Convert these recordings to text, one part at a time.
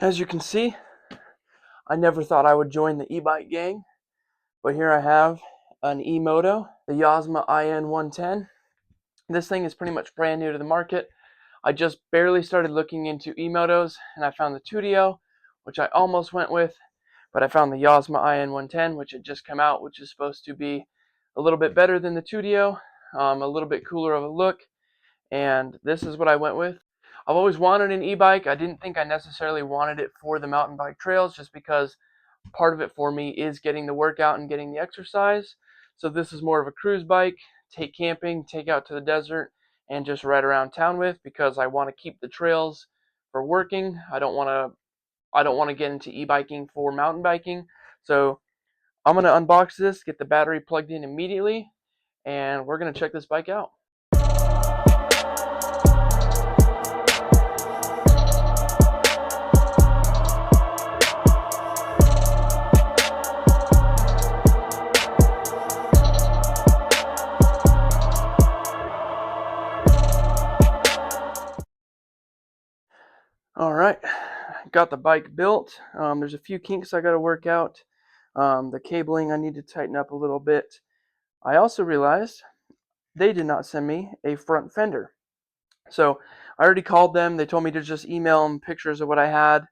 As you can see, I never thought I would join the e-bike gang, but here I have an e-moto, the Yasma IN10. This thing is pretty much brand new to the market. I just barely started looking into e-motos, and I found the Tudio, which I almost went with, but I found the Yozma IN10, which had just come out, which is supposed to be a little bit better than the Tudio, a little bit cooler of a look, and this is what I went with. I've always wanted an e-bike. I didn't think I necessarily wanted it for the mountain bike trails, just because part of it for me is getting the workout and getting the exercise. So this is more of a cruise bike, take camping, take out to the desert, and just ride around town with, because I want to keep the trails for working. I don't want to get into e-biking for mountain biking. So I'm going to unbox this, get the battery plugged in immediately, and we're going to check this bike out. All right, got the bike built. There's a few kinks I got to work out. The cabling I need to tighten up a little bit. I also realized they did not send me a front fender. So I already called them. They told me to just email them pictures of what I had,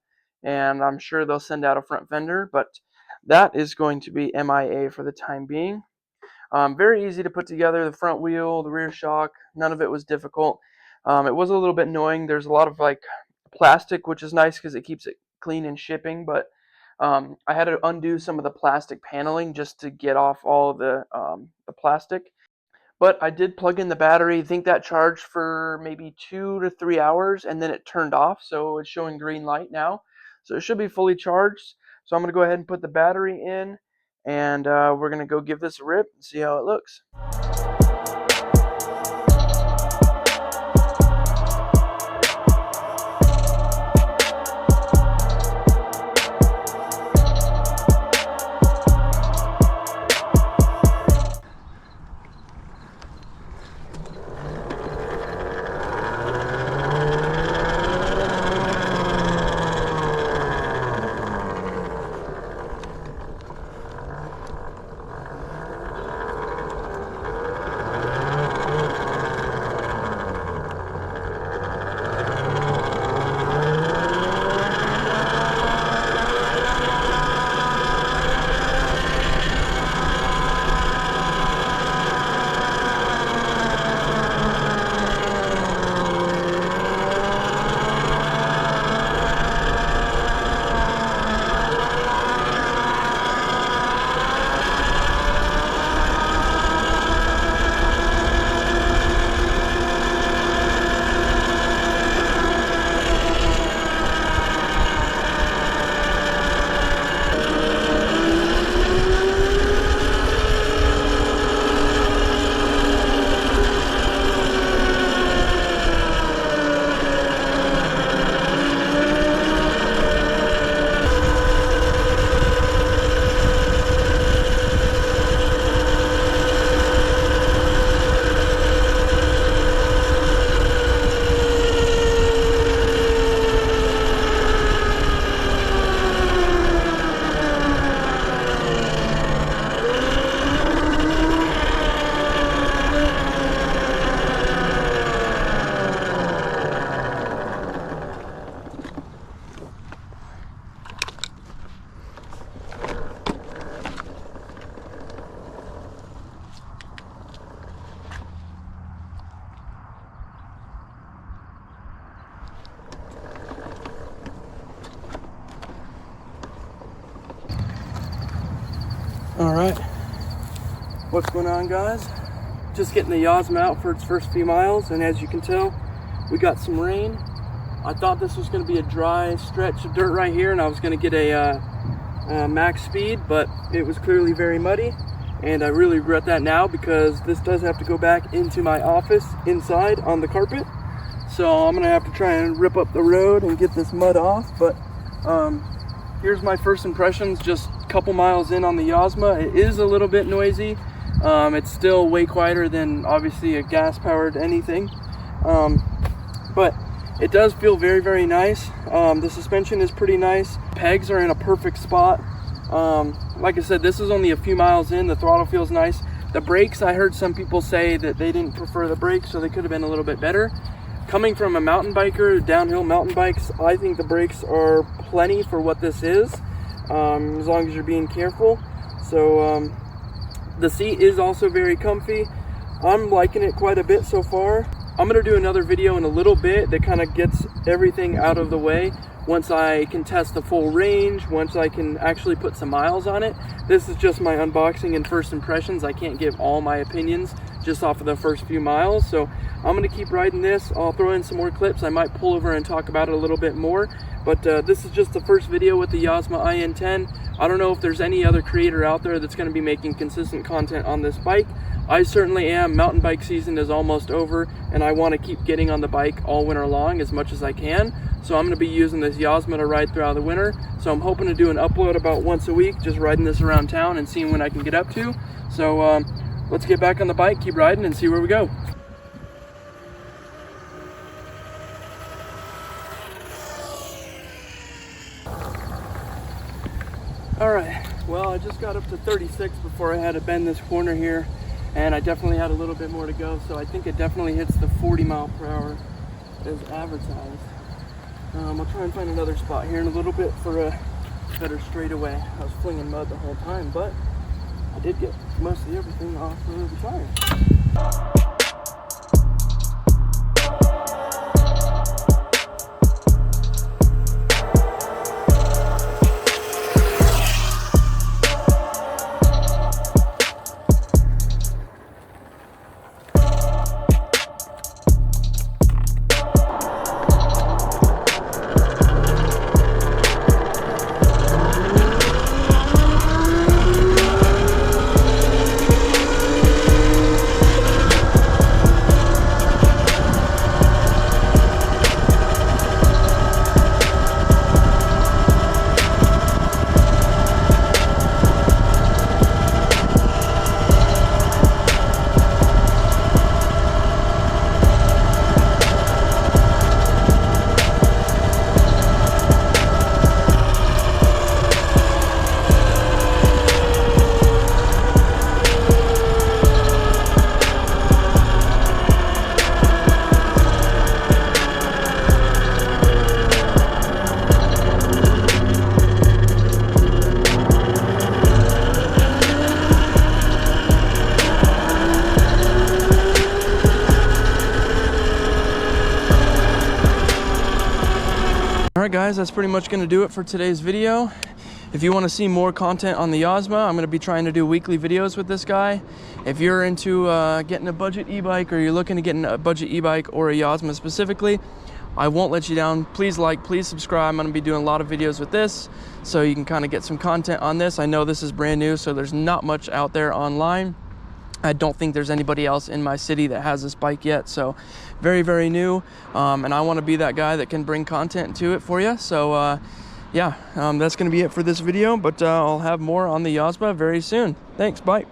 and I'm sure they'll send out a front fender, but that is going to be MIA for the time being. Very easy to put together. The front wheel, the rear shock, none of it was difficult. It was a little bit annoying. There's a lot of plastic, which is nice because it keeps it clean in shipping, but I had to undo some of the plastic paneling just to get off all of the plastic. But I did plug in the battery. I think that charged for maybe 2 to 3 hours, and then it turned off, so it's showing green light now. So it should be fully charged. So I'm going to go ahead and put the battery in, and we're going to go give this a rip and see how it looks. All right, what's going on, guys? Just getting the Yozma out for its first few miles, and as you can tell, we got some rain. I thought this was going to be a dry stretch of dirt right here, and I was going to get a max speed, but it was clearly very muddy, and I really regret that now, because this does have to go back into my office inside on the carpet. So I'm going to have to try and rip up the road and get this mud off, but here's my first impressions just a couple miles in on the Yozma. It is a little bit noisy. It's still way quieter than obviously a gas-powered anything. But It does feel very, very nice. The suspension is pretty nice. Pegs are in a perfect spot. Like I said, this is only a few miles in. The throttle feels nice. The brakes, I heard some people say that they didn't prefer the brakes, so they could have been a little bit better. Coming from a mountain biker, downhill mountain bikes, I think the brakes are plenty for what this is, as long as you're being careful. So the seat is also very comfy. I'm liking it quite a bit so far. I'm gonna do another video in a little bit that kind of gets everything out of the way. Once I can test the full range, once I can actually put some miles on it. This is just my unboxing and first impressions. I can't give all my opinions just off of the first few miles. So I'm gonna keep riding this. I'll throw in some more clips. I might pull over and talk about it a little bit more. But this is just the first video with the Yozma IN10. I don't know if there's any other creator out there that's gonna be making consistent content on this bike. I certainly am. Mountain bike season is almost over, and I want to keep getting on the bike all winter long as much as I can. So I'm going to be using this Yasma to ride throughout the winter. So I'm hoping to do an upload about once a week, just riding this around town and seeing when I can get up to. So let's get back on the bike, keep riding, and see where we go. All right, well, I just got up to 36 before I had to bend this corner here. And I definitely had a little bit more to go, so I think it definitely hits the 40 mile per hour as advertised. I'll try and find another spot here in a little bit for a better straightaway. I was flinging mud the whole time, but I did get mostly everything off of the tire. Alright guys, that's pretty much going to do it for today's video. If you want to see more content on the Yozma, I'm going to be trying to do weekly videos with this guy. If you're into getting a budget e-bike, or you're looking to get a budget e-bike or a Yozma specifically, I won't let you down. Please like, please subscribe. I'm going to be doing a lot of videos with this, so you can kind of get some content on this. I know this is brand new, so there's not much out there online. I don't think there's anybody else in my city that has this bike yet, so very, very new. And I want to be that guy that can bring content to it for you. So yeah, that's going to be it for this video, but I'll have more on the Yozma very soon. Thanks, bye.